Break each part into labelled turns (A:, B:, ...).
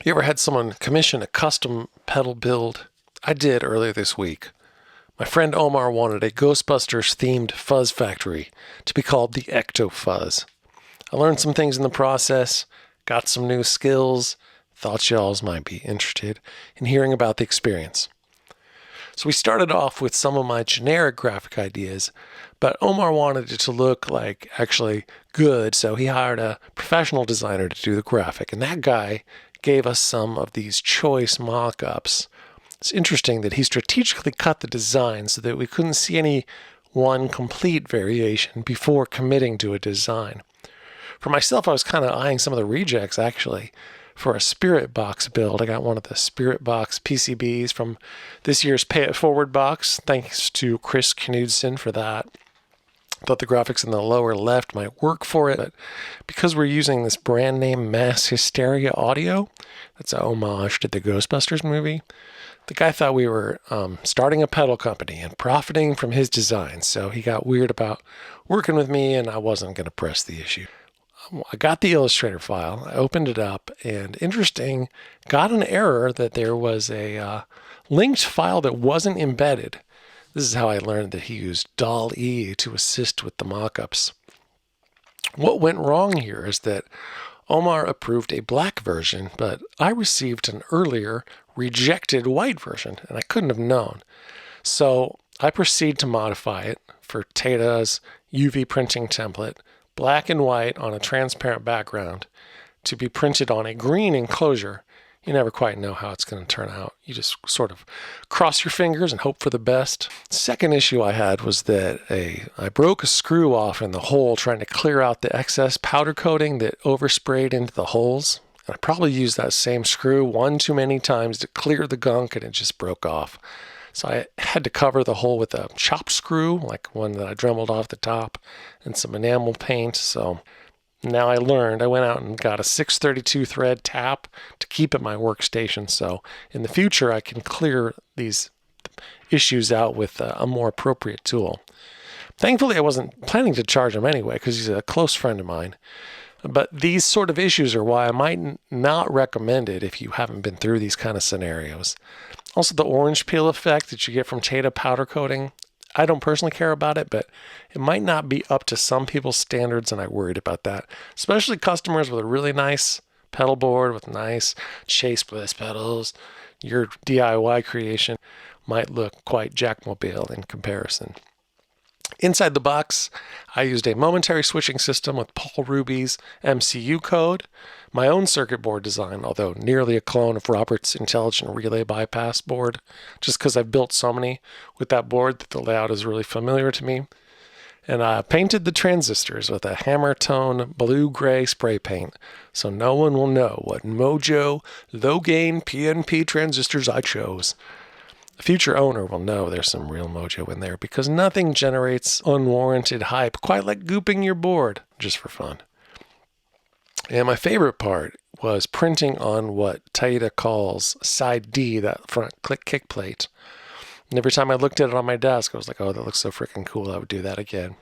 A: You ever had someone commission a custom pedal build? I did earlier this week. My friend Omar wanted a Ghostbusters-themed Fuzz Factory to be called the Ecto Fuzz. I learned some things in the process, got some new skills, thought y'alls might be interested in hearing about the experience. So we started off with some of my generic graphic ideas, but Omar wanted it to look like actually good, so he hired a professional designer to do the graphic, and that guy gave us some of these choice mock-ups. It's interesting that he strategically cut the design so that we couldn't see any one complete variation before committing to a design. For myself, I was kind of eyeing some of the rejects, actually. For a Spirit Box build, I got one of the Spirit Box PCBs from this year's Pay It Forward box. Thanks to Chris Knudsen for that. Thought the graphics in the lower left might work for it, but because we're using this brand name Mass Hysteria Audio, that's a homage to the Ghostbusters movie, the guy thought we were starting a pedal company and profiting from his designs, so he got weird about working with me, and I wasn't going to press the issue. I got the Illustrator file, I opened it up, and interesting, got an error that there was a linked file that wasn't embedded. This is how I learned that he used DALL-E to assist with the mockups. What went wrong here is that Omar approved a black version, but I received an earlier rejected white version, and I couldn't have known. So I proceed to modify it for Tata's UV printing template, black and white on a transparent background, to be printed on a green enclosure. You never quite know how it's going to turn out. You just sort of cross your fingers and hope for the best. Second issue I had was that I broke a screw off in the hole trying to clear out the excess powder coating that oversprayed into the holes. And I probably used that same screw one too many times to clear the gunk, and it just broke off. So I had to cover the hole with a chop screw, like one that I dremeled off the top, and some enamel paint. So now I went out and got a 632 thread tap to keep at my workstation, so in the future I can clear these issues out with a more appropriate tool. Thankfully, I wasn't planning to charge him anyway because he's a close friend of mine. But these sort of issues are why I might not recommend it if you haven't been through these kind of scenarios. Also, the orange peel effect that you get from Tata powder coating, I don't personally care about it, but it might not be up to some people's standards, and I worried about that. Especially customers with a really nice pedal board with nice Chase Bliss pedals. Your DIY creation might look quite Jackmobile in comparison. Inside the box, I used a momentary switching system with Paul Ruby's MCU code, my own circuit board design, although nearly a clone of Robert's Intelligent Relay Bypass board, just because I've built so many with that board that the layout is really familiar to me. And I painted the transistors with a hammer tone blue-gray spray paint, so no one will know what Mojo low-gain PNP transistors I chose. A future owner will know there's some real mojo in there because nothing generates unwarranted hype quite like gooping your board just for fun. And my favorite part was printing on what Taita calls side D, that front kick plate. And every time I looked at it on my desk, I was like, oh, that looks so freaking cool. I would do that again.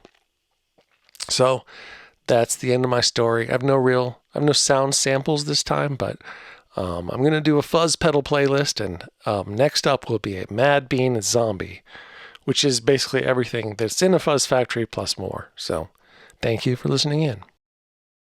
A: So that's the end of my story. I have no sound samples this time, but I'm going to do a fuzz pedal playlist, and next up will be a Mad Bean Zombie, which is basically everything that's in a Fuzz Factory plus more. So thank you for listening in.